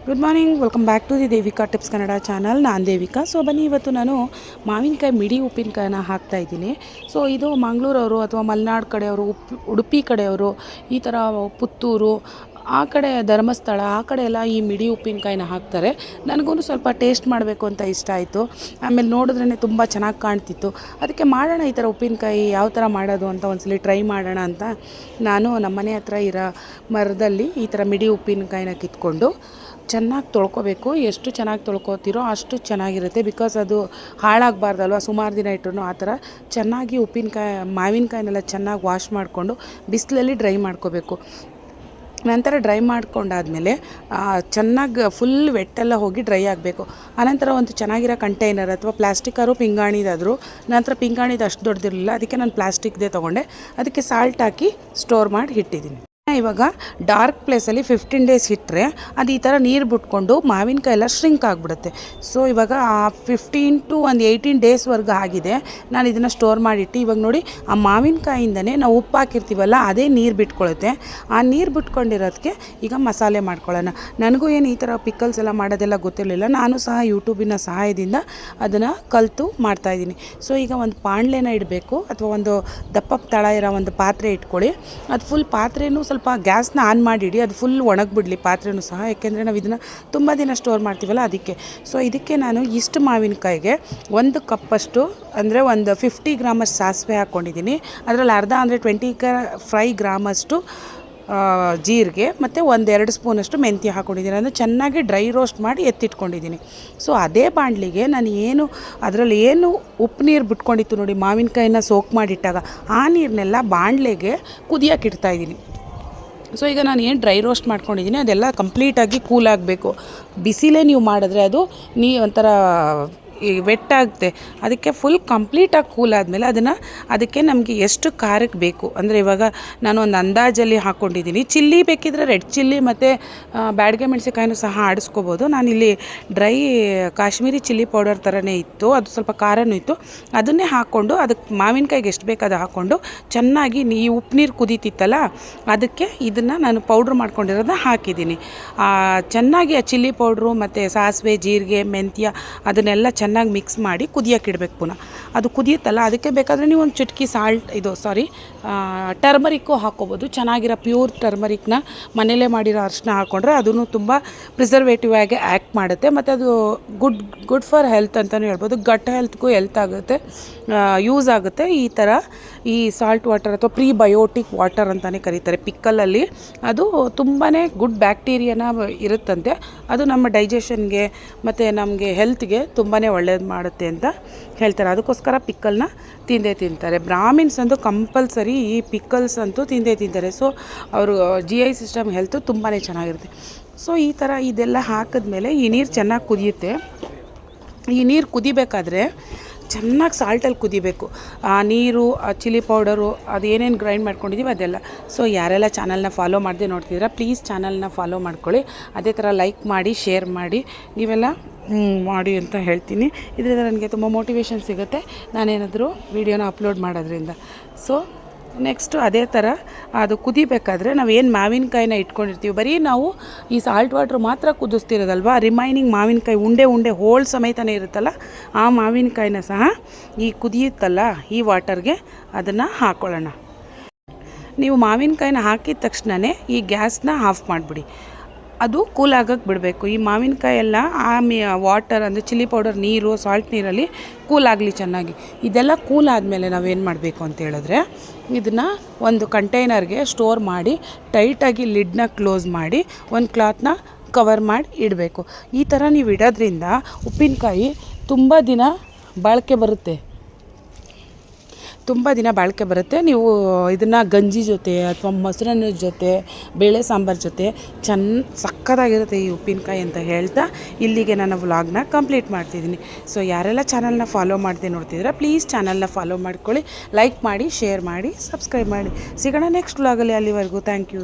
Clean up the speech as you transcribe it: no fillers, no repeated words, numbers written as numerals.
Good morning, welcome back to the Devika tips Kannada channel. ನಾನು Devika. So ಬನ್ನಿ, ಇವತ್ತು ನಾನು ಮಾವಿನಕಾಯಿ ಮಿಡಿ ಉಪ್ಪಿನಕಾಯಿನ ಹಾಕ್ತಾಯಿದ್ದೀನಿ. ಸೊ ಇದು ಮಂಗಳೂರವರು ಅಥವಾ ಮಲೆನಾಡು ಕಡೆಯವರು, ಉಡುಪಿ ಕಡೆಯವರು, ಈ ಥರ ಪುತ್ತೂರು ಆ ಕಡೆ, ಧರ್ಮಸ್ಥಳ ಆ ಕಡೆ ಎಲ್ಲ ಈ ಮಿಡಿ ಉಪ್ಪಿನಕಾಯಿನ ಹಾಕ್ತಾರೆ. ನನಗೂ ಸ್ವಲ್ಪ ಟೇಸ್ಟ್ ಮಾಡಬೇಕು ಅಂತ ಇಷ್ಟ ಆಯಿತು. ಆಮೇಲೆ ನೋಡಿದ್ರೇ ತುಂಬ ಚೆನ್ನಾಗಿ ಕಾಣ್ತಿತ್ತು. ಅದಕ್ಕೆ ಮಾಡೋಣ ಈ ಥರ ಉಪ್ಪಿನಕಾಯಿ ಯಾವ ಥರ ಮಾಡೋದು ಅಂತ ಒಂದ್ಸಲ ಟ್ರೈ ಮಾಡೋಣ ಅಂತ ನಾನು ನಮ್ಮ ಮನೆ ಹತ್ರ ಇರೋ ಮರದಲ್ಲಿ ಈ ಥರ ಮಿಡಿ ಉಪ್ಪಿನಕಾಯಿನ ಕಿತ್ಕೊಂಡು ಚೆನ್ನಾಗಿ ತೊಳ್ಕೊಬೇಕು. ಎಷ್ಟು ಚೆನ್ನಾಗಿ ತೊಳ್ಕೊತೀರೋ ಅಷ್ಟು ಚೆನ್ನಾಗಿರುತ್ತೆ. ಬಿಕಾಸ್ ಅದು ಹಾಳಾಗಬಾರ್ದಲ್ವ, ಸುಮಾರು ದಿನ ಇಟ್ಟರು. ಆ ಥರ ಚೆನ್ನಾಗಿ ಮಾವಿನಕಾಯಿನೆಲ್ಲ ಚೆನ್ನಾಗಿ ವಾಶ್ ಮಾಡಿಕೊಂಡು ಬಿಸಿಲಲ್ಲಿ ಡ್ರೈ ಮಾಡ್ಕೋಬೇಕು. ನಂತರ ಡ್ರೈ ಮಾಡ್ಕೊಂಡಾದಮೇಲೆ ಚೆನ್ನಾಗಿ ಫುಲ್ ವೆಟ್ಟೆಲ್ಲ ಹೋಗಿ ಡ್ರೈ ಆಗಬೇಕು. ಆನಂತರ ಒಂದು ಚೆನ್ನಾಗಿರೋ ಕಂಟೈನರ್ ಅಥವಾ ಪ್ಲಾಸ್ಟಿಕ್ಕಾರು ಪಿಂಗಾಣಿದಾದರೂ, ನಂತರ ಪಿಂಗಾಣಿದು ಅಷ್ಟು ದೊಡ್ಡದಿರಲಿಲ್ಲ, ಅದಕ್ಕೆ ನಾನು ಪ್ಲಾಸ್ಟಿಕ್ದೇ ತೊಗೊಂಡೆ. ಅದಕ್ಕೆ ಸಾಲ್ಟ್ ಹಾಕಿ ಸ್ಟೋರ್ ಮಾಡಿ ಇಟ್ಟಿದ್ದೀನಿ. ಇವಾಗ ಡಾರ್ಕ್ ಪ್ಲೇಸಲ್ಲಿ 15 ಡೇಸ್ ಇಟ್ಟರೆ ಅದು ಈ ಥರ ನೀರು ಬಿಟ್ಕೊಂಡು ಮಾವಿನಕಾಯಿ ಎಲ್ಲ ಶ್ರಿಂಕ್ ಆಗಿಬಿಡುತ್ತೆ. ಸೊ ಇವಾಗ 15 to 18 ಡೇಸ್ವರೆಗೂ ಆಗಿದೆ. ನಾನು ಇದನ್ನು ಸ್ಟೋರ್ ಮಾಡಿಟ್ಟು ಇವಾಗ ನೋಡಿ, ಆ ಮಾವಿನಕಾಯಿಂದನೇ ನಾವು ಉಪ್ಪು ಹಾಕಿರ್ತೀವಲ್ಲ ಅದೇ ನೀರು ಬಿಟ್ಕೊಳ್ಳುತ್ತೆ. ಆ ನೀರು ಬಿಟ್ಕೊಂಡಿರೋದಕ್ಕೆ ಈಗ ಮಸಾಲೆ ಮಾಡ್ಕೊಳ್ಳೋಣ. ನನಗೂ ಏನು ಈ ಥರ ಪಿಕಲ್ಸ್ ಎಲ್ಲ ಮಾಡೋದೆಲ್ಲ ಗೊತ್ತಿರಲಿಲ್ಲ. ನಾನು ಸಹ ಯೂಟ್ಯೂಬಿನ ಸಹಾಯದಿಂದ ಅದನ್ನು ಕಲಿತು ಮಾಡ್ತಾಯಿದ್ದೀನಿ. ಸೊ ಈಗ ಒಂದು ಪಾಂಡ್ಲೆನ ಇಡಬೇಕು, ಅಥವಾ ಒಂದು ದಪ್ಪ ತಳ ಇರೋ ಒಂದು ಪಾತ್ರೆ ಇಟ್ಕೊಳ್ಳಿ. ಅದು ಫುಲ್ ಪಾತ್ರೆನೂ ಸ್ವಲ್ಪ ಗ್ಯಾಸ್ನ ಆನ್ ಮಾಡಿಡಿ, ಅದು ಫುಲ್ ಒಣಗಿಬಿಡಲಿ ಪಾತ್ರೆನೂ ಸಹ. ಯಾಕೆಂದರೆ ನಾವು ಇದನ್ನು ತುಂಬ ದಿನ ಸ್ಟೋರ್ ಮಾಡ್ತೀವಲ್ಲ ಅದಕ್ಕೆ. ಸೊ ಇದಕ್ಕೆ ನಾನು ಇಷ್ಟು ಮಾವಿನಕಾಯಿಗೆ 1 ಕಪ್ಪಷ್ಟು ಅಂದರೆ ಒಂದು 50 ಗ್ರಾಮಷ್ಟು ಸಾಸಿವೆ ಹಾಕ್ಕೊಂಡಿದ್ದೀನಿ. ಅದರಲ್ಲಿ ಅರ್ಧ ಅಂದರೆ 25 ಗ್ರಾಮಷ್ಟು ಜೀರಿಗೆ ಮತ್ತು 1-2 ಸ್ಪೂನಷ್ಟು ಮೆಂತ್ಯ ಹಾಕ್ಕೊಂಡಿದ್ದೀನಿ. ಅಂದರೆ ಚೆನ್ನಾಗಿ ಡ್ರೈ ರೋಸ್ಟ್ ಮಾಡಿ ಎತ್ತಿಟ್ಕೊಂಡಿದ್ದೀನಿ. ಸೊ ಅದೇ ಬಾಣಲಿಗೆ ನಾನು ಅದರಲ್ಲಿ ಏನು ಉಪ್ಪು ನೀರು ಬಿಟ್ಕೊಂಡಿತ್ತು ನೋಡಿ, ಮಾವಿನಕಾಯಿನ ಸೋಕ್ ಮಾಡಿಟ್ಟಾಗ ಆ ನೀರನ್ನೆಲ್ಲ ಬಾಣಲೆಗೆ ಕುದಿಯೋಕೆ ಇಡ್ತಾಯಿದ್ದೀನಿ. ಸೊ ಈಗ ನಾನು ಏನು ಡ್ರೈ ರೋಸ್ಟ್ ಮಾಡ್ಕೊಂಡಿದ್ದೀನಿ ಅದೆಲ್ಲ ಕಂಪ್ಲೀಟಾಗಿ ಕೂಲ್ ಆಗಬೇಕು. ಬಿಸಿಲೇ ನೀವು ಮಾಡಿದ್ರೆ ಅದು ಒಂಥರ ವೆಟ್ಟಾಗುತ್ತೆ. ಅದಕ್ಕೆ ಫುಲ್ ಕಂಪ್ಲೀಟಾಗಿ ಕೂಲ್ ಆದಮೇಲೆ ಅದಕ್ಕೆ ನಮಗೆ ಎಷ್ಟು ಖಾರಕ್ಕೆ ಬೇಕು ಅಂದರೆ, ಇವಾಗ ನಾನು ಒಂದು ಅಂದಾಜಲ್ಲಿ ಹಾಕ್ಕೊಂಡಿದ್ದೀನಿ. ಚಿಲ್ಲಿ ಬೇಕಿದ್ರೆ ರೆಡ್ ಚಿಲ್ಲಿ ಮತ್ತು ಬ್ಯಾಡಗೆ ಮೆಣಸಿಕಾಯಿನೂ ಸಹ ಆಡಿಸ್ಕೋಬೋದು. ನಾನಿಲ್ಲಿ ಡ್ರೈ ಕಾಶ್ಮೀರಿ ಚಿಲ್ಲಿ ಪೌಡರ್ ಥರನೇ ಇತ್ತು, ಅದು ಸ್ವಲ್ಪ ಖಾರನೂ ಇತ್ತು. ಅದನ್ನೇ ಹಾಕ್ಕೊಂಡು ಅದಕ್ಕೆ ಮಾವಿನಕಾಯಿಗೆ ಎಷ್ಟು ಬೇಕು ಅದು ಹಾಕ್ಕೊಂಡು ಚೆನ್ನಾಗಿ ಈ ಉಪ್ಪು ನೀರು ಕುದೀತಿತ್ತಲ್ಲ ಅದಕ್ಕೆ ಇದನ್ನು ನಾನು ಪೌಡ್ರ್ ಮಾಡ್ಕೊಂಡಿರೋದನ್ನ ಹಾಕಿದ್ದೀನಿ. ಚೆನ್ನಾಗಿ ಆ ಚಿಲ್ಲಿ ಪೌಡ್ರು ಮತ್ತು ಸಾಸಿವೆ, ಜೀರಿಗೆ, ಮೆಂತ್ಯ ಅದನ್ನೆಲ್ಲ ಚೆನ್ನಾಗಿ ಮಿಕ್ಸ್ ಮಾಡಿ ಕುದಿಯೋಕೆ ಇಡಬೇಕು. ಪುನಃ ಅದು ಕುದಿಯುತ್ತಲ್ಲ ಅದಕ್ಕೆ ಬೇಕಾದರೆ ನೀವು ಒಂದು ಚಿಟಕಿ ಟರ್ಮರಿಕ್ಕು ಹಾಕ್ಕೋಬೋದು. ಚೆನ್ನಾಗಿರೋ ಪ್ಯೂರ್ ಟರ್ಮರಿಕ್ನ ಮನೇಲೇ ಮಾಡಿರೋ ಅರಿಶಿನ ಹಾಕ್ಕೊಂಡ್ರೆ ಅದೂ ತುಂಬ ಪ್ರಿಸರ್ವೇಟಿವ್ ಆಗಿ ಆ್ಯಕ್ಟ್ ಮಾಡುತ್ತೆ. ಮತ್ತು ಅದು ಗುಡ್ ಫಾರ್ ಹೆಲ್ತ್ ಅಂತಲೂ ಹೇಳ್ಬೋದು. ಗಟ್ ಹೆಲ್ತ್ಗೂ ಯೂಸ್ ಆಗುತ್ತೆ. ಈ ಸಾಲ್ಟ್ ವಾಟರ್ ಅಥವಾ ಪ್ರೀಬಯೋಟಿಕ್ ವಾಟರ್ ಅಂತಲೇ ಕರೀತಾರೆ. ಪಿಕ್ಕಲಲ್ಲಿ ಅದು ತುಂಬಾ ಗುಡ್ ಬ್ಯಾಕ್ಟೀರಿಯಾನ ಇರುತ್ತಂತೆ. ಅದು ನಮ್ಮ ಡೈಜೆಷನ್ಗೆ ಮತ್ತು ನಮಗೆ ಹೆಲ್ತ್ಗೆ ತುಂಬಾ ಒಳ್ಳೇದು ಮಾಡುತ್ತೆ ಅಂತ ಹೇಳ್ತಾರೆ. ಅದಕ್ಕೋಸ್ಕರ ಪಿಕ್ಕಲ್ನ ತಿಂತಾರೆ. ಬ್ರಾಹ್ಮಿನ್ಸ್ ಅಂತೂ ಕಂಪಲ್ಸರಿ ಈ ಪಿಕ್ಕಲ್ಸ್ ಅಂತೂ ತಿಂತಾರೆ. ಸೊ ಅವರು GI ಸಿಸ್ಟಮ್ ಹೆಲ್ತು ತುಂಬಾ ಚೆನ್ನಾಗಿರುತ್ತೆ. ಸೊ ಈ ಥರ ಇದೆಲ್ಲ ಹಾಕಿದ್ಮೇಲೆ ಈ ನೀರು ಚೆನ್ನಾಗಿ ಕುದಿಯುತ್ತೆ. ಈ ನೀರು ಕುದಿಬೇಕಾದ್ರೆ ಚೆನ್ನಾಗಿ ಸಾಲ್ಟಲ್ಲಿ ಕುದಿಬೇಕು. ಆ ನೀರು, ಆ ಚಿಲ್ಲಿ ಪೌಡರು, ಅದು ಏನೇನು ಗ್ರೈಂಡ್ ಮಾಡ್ಕೊಂಡಿದ್ದೀವಿ ಅದೆಲ್ಲ. ಸೊ ಯಾರೆಲ್ಲ ಚಾನಲ್ನ ಫಾಲೋ ಮಾಡದೆ ನೋಡ್ತಿದ್ದೀರಾ, ಪ್ಲೀಸ್ ಚಾನಲ್ನ ಫಾಲೋ ಮಾಡ್ಕೊಳ್ಳಿ. ಅದೇ ಥರ ಲೈಕ್ ಮಾಡಿ, ಶೇರ್ ಮಾಡಿ, ನೀವೆಲ್ಲ ಮಾಡಿ ಅಂತ ಹೇಳ್ತೀನಿ. ಇದರಿಂದ ನನಗೆ ತುಂಬ ಮೋಟಿವೇಶನ್ ಸಿಗುತ್ತೆ ನಾನೇನಾದರೂ ವೀಡಿಯೋನ ಅಪ್ಲೋಡ್ ಮಾಡೋದ್ರಿಂದ. ಸೊ ನೆಕ್ಸ್ಟು ಅದೇ ಥರ ಅದು ಕುದಿಬೇಕಾದ್ರೆ ನಾವೇನು ಮಾವಿನಕಾಯಿನ ಇಟ್ಕೊಂಡಿರ್ತೀವಿ, ಬರೀ ನಾವು ಈ ಸಾಲ್ಟ್ ವಾಟ್ರ್ ಮಾತ್ರ ಕುದಿಸ್ತಿರೋದಲ್ವ, ರಿಮೈನಿಂಗ್ ಮಾವಿನಕಾಯಿ ಉಂಡೆ ಹೋಳು ಸಮೇತನೇ ಇರುತ್ತಲ್ಲ, ಆ ಮಾವಿನಕಾಯಿನ ಸಹ ಈ ಕುದಿಯುತ್ತಲ್ಲ ಈ ವಾಟರ್ಗೆ ಅದನ್ನು ಹಾಕ್ಕೊಳ್ಳೋಣ. ನೀವು ಮಾವಿನಕಾಯಿನ ಹಾಕಿದ ತಕ್ಷಣವೇ ಈ ಗ್ಯಾಸ್ನ ಆಫ್ ಮಾಡಿಬಿಡಿ. ಅದು ಕೂಲ್ ಆಗೋಕ್ಕೆ ಬಿಡಬೇಕು. ಈ ಮಾವಿನಕಾಯಿ ಎಲ್ಲ ವಾಟರ್ ಅಂದರೆ ಚಿಲ್ಲಿ ಪೌಡರ್ ನೀರು, ಸಾಲ್ಟ್ ನೀರಲ್ಲಿ ಕೂಲ್ ಆಗಲಿ ಚೆನ್ನಾಗಿ. ಇದೆಲ್ಲ ಕೂಲ್ ಆದಮೇಲೆ ನಾವೇನು ಮಾಡಬೇಕು ಅಂತ ಹೇಳಿದ್ರೆ, ಇದನ್ನು ಒಂದು ಕಂಟೈನರ್ಗೆ ಸ್ಟೋರ್ ಮಾಡಿ ಟೈಟಾಗಿ ಲಿಡ್ನ ಕ್ಲೋಸ್ ಮಾಡಿ ಒಂದು ಕ್ಲಾತ್ನ ಕವರ್ ಮಾಡಿ ಇಡಬೇಕು. ಈ ಥರ ನೀವು ಇಡೋದ್ರಿಂದ ಉಪ್ಪಿನಕಾಯಿ ತುಂಬ ದಿನ ಬಾಳಿಕೆ ಬರುತ್ತೆ. ನೀವು ಇದನ್ನು ಗಂಜಿ ಜೊತೆ ಅಥವಾ ಮೊಸರನ್ನ ಜೊತೆ, ಬೇಳೆ ಸಾಂಬಾರು ಜೊತೆ ಸಕ್ಕತ್ತಾಗಿರುತ್ತೆ ಈ ಉಪ್ಪಿನಕಾಯಿ ಅಂತ ಹೇಳ್ತಾ ಇಲ್ಲಿಗೆ ನನ್ನ ವ್ಲಾಗ್ನ ಕಂಪ್ಲೀಟ್ ಮಾಡ್ತಿದ್ದೀನಿ. ಸೊ ಯಾರೆಲ್ಲ ಚಾನಲ್ನ ಫಾಲೋ ಮಾಡದೆ ನೋಡ್ತಿದ್ದೀರಾ, ಪ್ಲೀಸ್ ಚಾನಲ್ನ ಫಾಲೋ ಮಾಡ್ಕೊಳ್ಳಿ, ಲೈಕ್ ಮಾಡಿ, ಶೇರ್ ಮಾಡಿ, ಸಬ್ಸ್ಕ್ರೈಬ್ ಮಾಡಿ. ಸಿಗೋಣ ನೆಕ್ಸ್ಟ್ ವ್ಲಾಗಲ್ಲಿ. ಅಲ್ಲಿವರೆಗೂ ಥ್ಯಾಂಕ್ ಯು.